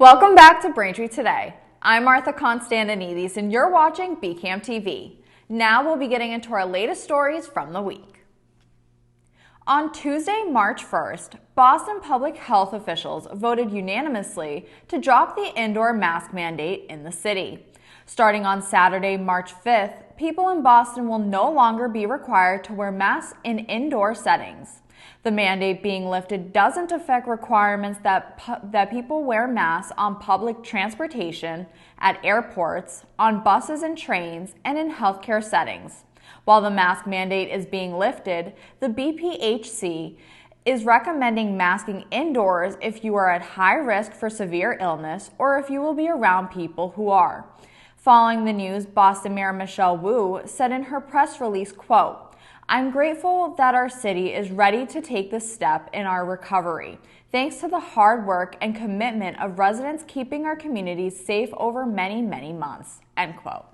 Welcome back to Braintree Today. I'm Martha Constantinides and you're watching BCAM TV. Now we'll be getting into our latest stories from the week. On Tuesday, March 1st, Boston public health officials voted unanimously to drop the indoor mask mandate in the city. Starting on Saturday, March 5th, people in Boston will no longer be required to wear masks in indoor settings. The mandate being lifted doesn't affect requirements that people wear masks on public transportation, at airports, on buses and trains, and in healthcare settings. While the mask mandate is being lifted, the BPHC is recommending masking indoors if you are at high risk for severe illness or if you will be around people who are. Following the news, Boston Mayor Michelle Wu said in her press release, quote, "I'm grateful that our city is ready to take this step in our recovery, thanks to the hard work and commitment of residents keeping our communities safe over many, many months," end quote.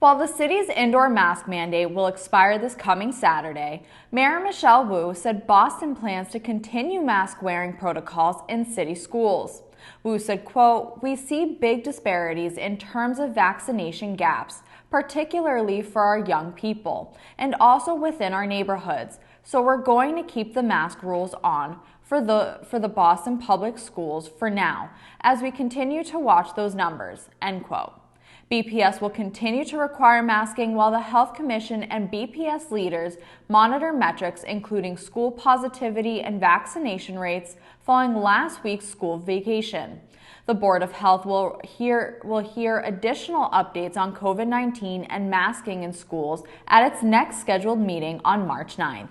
While the city's indoor mask mandate will expire this coming Saturday, Mayor Michelle Wu said Boston plans to continue mask wearing protocols in city schools. Wu said, quote, "We see big disparities in terms of vaccination gaps, particularly for our young people, and also within our neighborhoods. So we're going to keep the mask rules on for the Boston public schools for now, as we continue to watch those numbers," end quote. BPS will continue to require masking while the Health Commission and BPS leaders monitor metrics including school positivity and vaccination rates following last week's school vacation. The Board of Health will hear additional updates on COVID-19 and masking in schools at its next scheduled meeting on March 9th.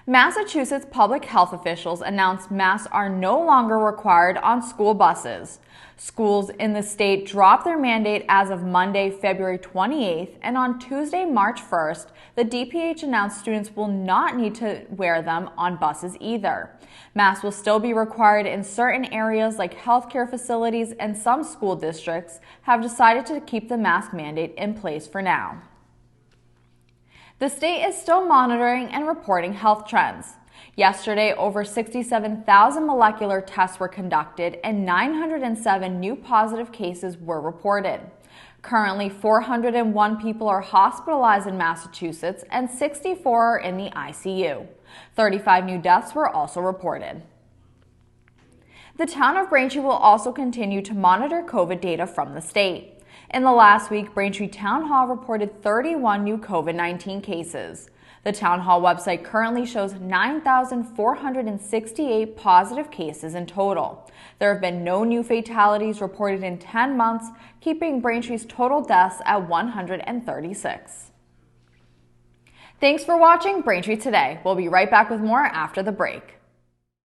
Massachusetts public health officials announced masks are no longer required on school buses. Schools in the state dropped their mandate as of Monday, February 28th, and on Tuesday, March 1st, the DPH announced students will not need to wear them on buses either. Masks will still be required in certain areas like healthcare facilities, and some school districts have decided to keep the mask mandate in place for now. The state is still monitoring and reporting health trends. Yesterday, over 67,000 molecular tests were conducted and 907 new positive cases were reported. Currently, 401 people are hospitalized in Massachusetts and 64 are in the ICU. 35 new deaths were also reported. The town of Braintree will also continue to monitor COVID data from the state. In the last week, Braintree Town Hall reported 31 new COVID-19 cases. The Town Hall website currently shows 9,468 positive cases in total. There have been no new fatalities reported in 10 months, keeping Braintree's total deaths at 136. Thanks for watching Braintree Today. We'll be right back with more after the break.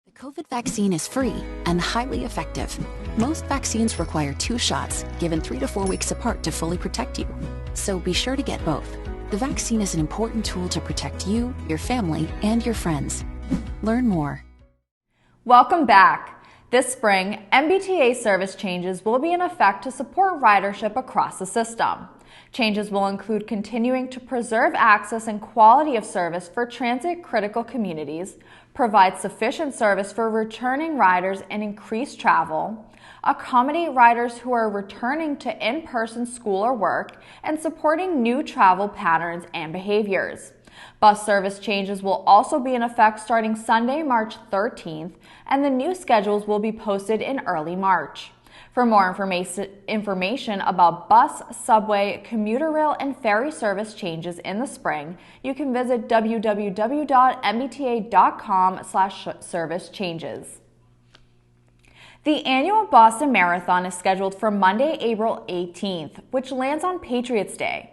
The COVID vaccine is free and highly effective. Most vaccines require 2 shots, given 3 to 4 weeks apart to fully protect you. So be sure to get both. The vaccine is an important tool to protect you, your family, and your friends. Learn more. Welcome back. This spring, MBTA service changes will be in effect to support ridership across the system. Changes will include continuing to preserve access and quality of service for transit-critical communities, provide sufficient service for returning riders and increase travel, accommodate riders who are returning to in-person school or work, and supporting new travel patterns and behaviors. Bus service changes will also be in effect starting Sunday, March 13th, and the new schedules will be posted in early March. For more information about bus, subway, commuter rail, and ferry service changes in the spring, you can visit www.mbta.com/service changes. The annual Boston Marathon is scheduled for Monday, April 18th, which lands on Patriots' Day.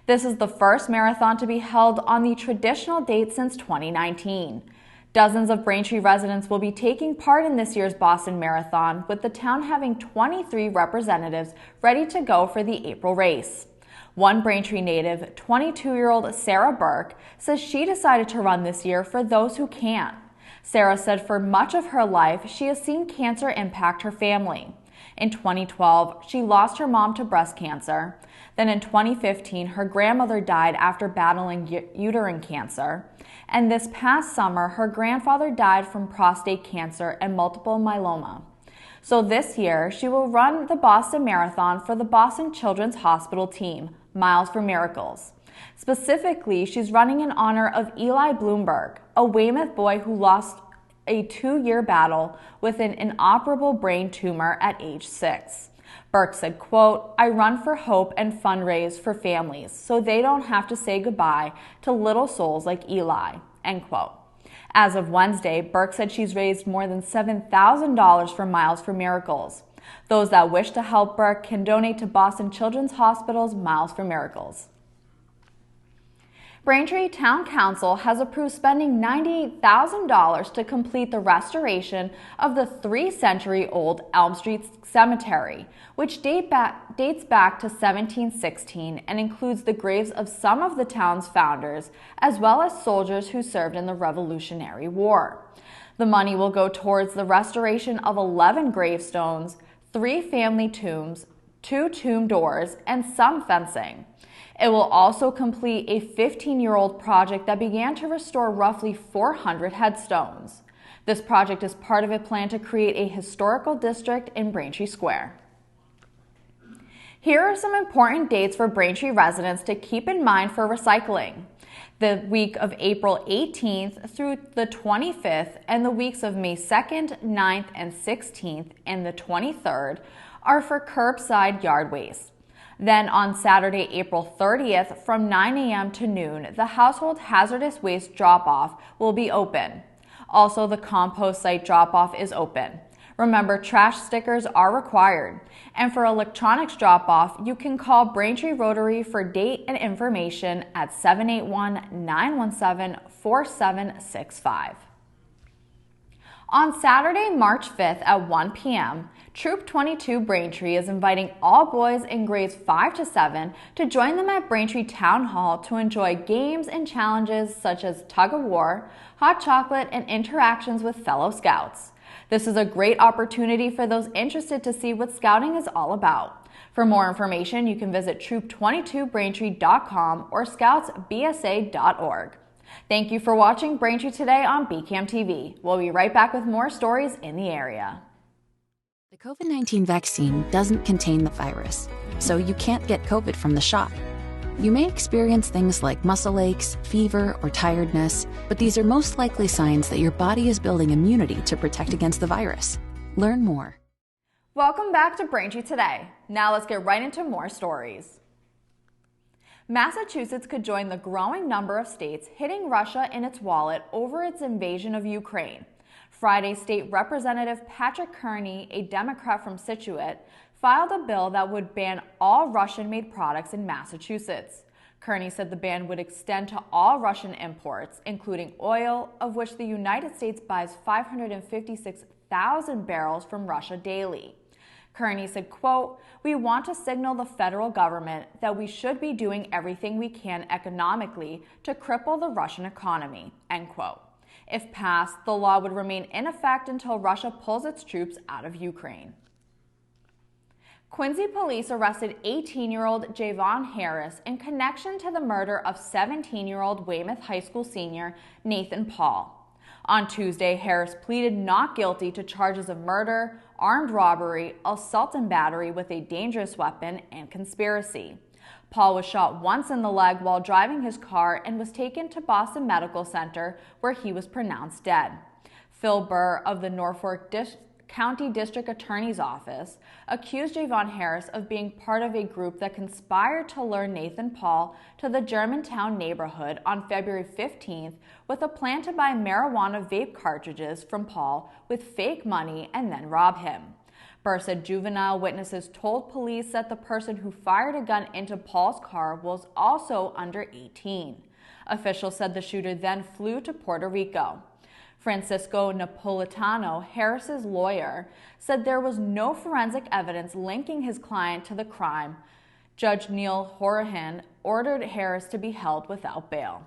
This is the first marathon to be held on the traditional date since 2019. Dozens of Braintree residents will be taking part in this year's Boston Marathon, with the town having 23 representatives ready to go for the April race. One Braintree native, 22-year-old Sarah Burke, says she decided to run this year for those who can't. Sarah said for much of her life, she has seen cancer impact her family. In 2012, she lost her mom to breast cancer. Then in 2015, her grandmother died after battling uterine cancer. And this past summer, her grandfather died from prostate cancer and multiple myeloma. So this year, she will run the Boston Marathon for the Boston Children's Hospital team, Miles for Miracles. Specifically, she's running in honor of Eli Bloomberg, a Weymouth boy who lost a 2-year battle with an inoperable brain tumor at age 6. Burke said, quote, "I run for hope and fundraise for families so they don't have to say goodbye to little souls like Eli," end quote. As of Wednesday, Burke said she's raised more than $7,000 for Miles for Miracles. Those that wish to help Burke can donate to Boston Children's Hospital's Miles for Miracles. Braintree Town Council has approved spending $98,000 to complete the restoration of the 3-century-old Elm Street Cemetery, which dates back to 1716 and includes the graves of some of the town's founders, as well as soldiers who served in the Revolutionary War. The money will go towards the restoration of 11 gravestones, 3 family tombs, 2 tomb doors, and some fencing. It will also complete a 15-year-old project that began to restore roughly 400 headstones. This project is part of a plan to create a historical district in Braintree Square. Here are some important dates for Braintree residents to keep in mind for recycling. The week of April 18th through the 25th and the weeks of May 2nd, 9th, and 16th and the 23rd are for curbside yard waste. Then on Saturday, April 30th, from 9 a.m. to noon, the household hazardous waste drop-off will be open. Also, the compost site drop-off is open. Remember, trash stickers are required. And for electronics drop-off, you can call Braintree Rotary for date and information at 781-917-4765. On Saturday, March 5th at 1 p.m., Troop 22 Braintree is inviting all boys in grades 5 to 7 to join them at Braintree Town Hall to enjoy games and challenges such as tug-of-war, hot chocolate, and interactions with fellow scouts. This is a great opportunity for those interested to see what scouting is all about. For more information, you can visit troop22braintree.com or scoutsbsa.org. Thank you for watching Braintree Today on BCAM TV. We'll be right back with more stories in the area. The COVID-19 vaccine doesn't contain the virus, so you can't get COVID from the shot. You may experience things like muscle aches, fever, or tiredness, but these are most likely signs that your body is building immunity to protect against the virus. Learn more. Welcome back to Braintree Today. Now let's get right into more stories. Massachusetts could join the growing number of states hitting Russia in its wallet over its invasion of Ukraine. Friday, State Representative Patrick Kearney, a Democrat from Scituate, filed a bill that would ban all Russian-made products in Massachusetts. Kearney said the ban would extend to all Russian imports, including oil, of which the United States buys 556,000 barrels from Russia daily. Kearney said, quote, "We want to signal the federal government that we should be doing everything we can economically to cripple the Russian economy," end quote. If passed, the law would remain in effect until Russia pulls its troops out of Ukraine. Quincy police arrested 18-year-old Javon Harris in connection to the murder of 17-year-old Weymouth High School senior Nathan Paul. On Tuesday, Harris pleaded not guilty to charges of murder, armed robbery, assault and battery with a dangerous weapon, and conspiracy. Paul was shot once in the leg while driving his car and was taken to Boston Medical Center, where he was pronounced dead. Phil Burr of the Norfolk County District Attorney's Office accused Javon Harris of being part of a group that conspired to lure Nathan Paul to the Germantown neighborhood on February 15th with a plan to buy marijuana vape cartridges from Paul with fake money and then rob him. Burr said juvenile witnesses told police that the person who fired a gun into Paul's car was also under 18. Officials said the shooter then flew to Puerto Rico. Francisco Napolitano, Harris's lawyer, said there was no forensic evidence linking his client to the crime. Judge Neil Horahan ordered Harris to be held without bail.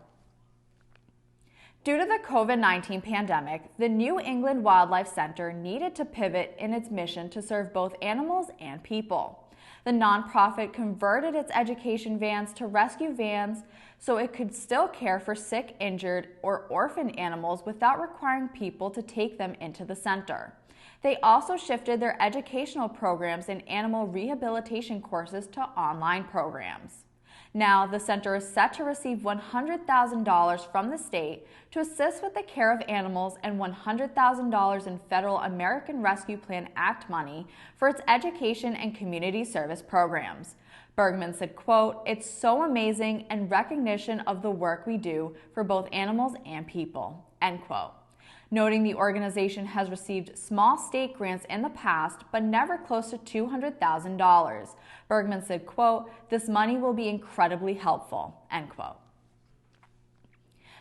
Due to the COVID-19 pandemic, the New England Wildlife Center needed to pivot in its mission to serve both animals and people. The nonprofit converted its education vans to rescue vans so it could still care for sick, injured, or orphaned animals without requiring people to take them into the center. They also shifted their educational programs and animal rehabilitation courses to online programs. Now, the center is set to receive $100,000 from the state to assist with the care of animals and $100,000 in federal American Rescue Plan Act money for its education and community service programs. Bergman said, quote, "It's so amazing and recognition of the work we do for both animals and people," end quote. Noting the organization has received small state grants in the past, but never close to $200,000. Bergman said, quote, "This money will be incredibly helpful," end quote.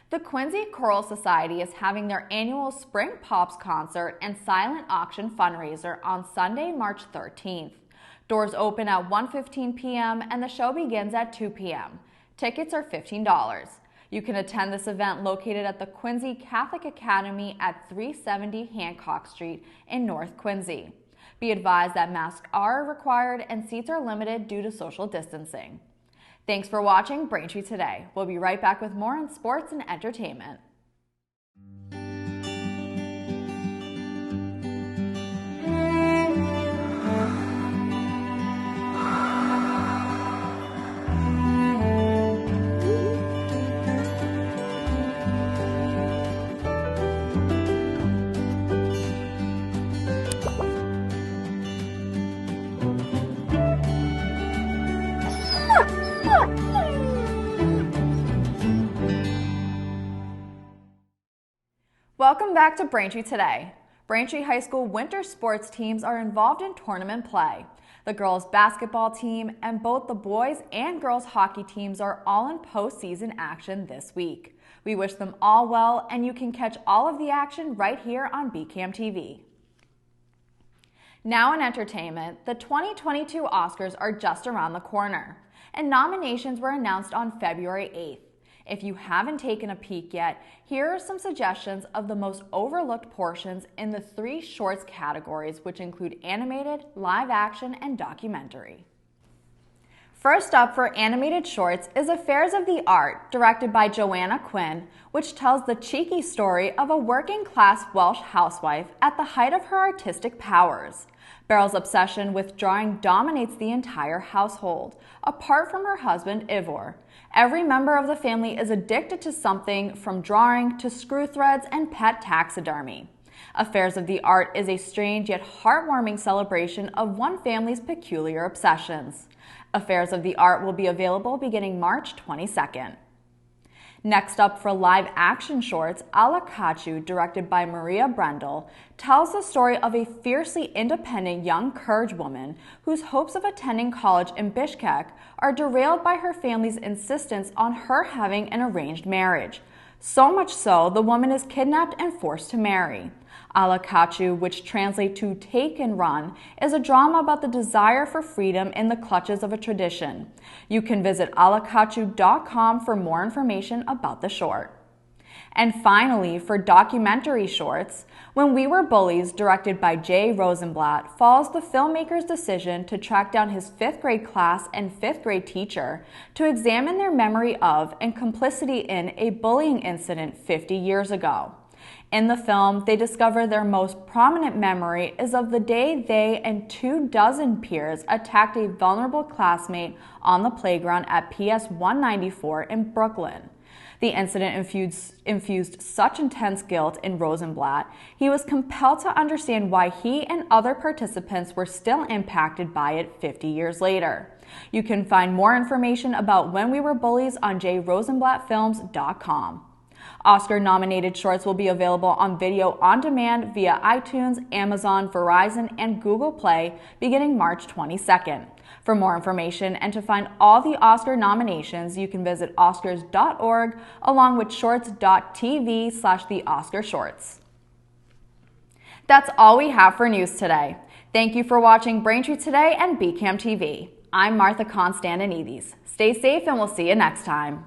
The Quincy Choral Society is having their annual Spring Pops concert and silent auction fundraiser on Sunday, March 13th. Doors open at 1:15 p.m. and the show begins at 2 p.m. Tickets are $15. You can attend this event located at the Quincy Catholic Academy at 370 Hancock Street in North Quincy. Be advised that masks are required and seats are limited due to social distancing. Thanks for watching Braintree Today. We'll be right back with more on sports and entertainment. Welcome back to Braintree Today. Braintree High School winter sports teams are involved in tournament play. The girls' basketball team and both the boys' and girls' hockey teams are all in postseason action this week. We wish them all well, and you can catch all of the action right here on BCAM TV. Now in entertainment, the 2022 Oscars are just around the corner, and nominations were announced on February 8th. If you haven't taken a peek yet, here are some suggestions of the most overlooked portions in the 3 shorts categories, which include animated, live action, and documentary. First up for animated shorts is Affairs of the Art, directed by Joanna Quinn, which tells the cheeky story of a working-class Welsh housewife at the height of her artistic powers. Beryl's obsession with drawing dominates the entire household, apart from her husband Ivor. Every member of the family is addicted to something from drawing to screw threads and pet taxidermy. Affairs of the Art is a strange yet heartwarming celebration of one family's peculiar obsessions. Affairs of the Art will be available beginning March 22nd. Next up for live action shorts, Alla Kachu, directed by Maria Brendel, tells the story of a fiercely independent young Kurd woman whose hopes of attending college in Bishkek are derailed by her family's insistence on her having an arranged marriage. So much so, the woman is kidnapped and forced to marry. Alla Kachu, which translates to Take and Run, is a drama about the desire for freedom in the clutches of a tradition. You can visit allakachu.com for more information about the short. And finally, for documentary shorts, When We Were Bullies, directed by Jay Rosenblatt, follows the filmmaker's decision to track down his 5th grade class and 5th grade teacher to examine their memory of and complicity in a bullying incident 50 years ago. In the film, they discover their most prominent memory is of the day they and 24 peers attacked a vulnerable classmate on the playground at PS 194 in Brooklyn. The incident infused such intense guilt in Rosenblatt, he was compelled to understand why he and other participants were still impacted by it 50 years later. You can find more information about When We Were Bullies on jrosenblattfilms.com. Oscar-nominated shorts will be available on video on demand via iTunes, Amazon, Verizon, and Google Play beginning March 22nd. For more information and to find all the Oscar nominations, you can visit oscars.org along with shorts.tv/theoscarshorts. That's all we have for news today. Thank you for watching Braintree Today and BCAM TV. I'm Martha Constantinides. Stay safe and we'll see you next time.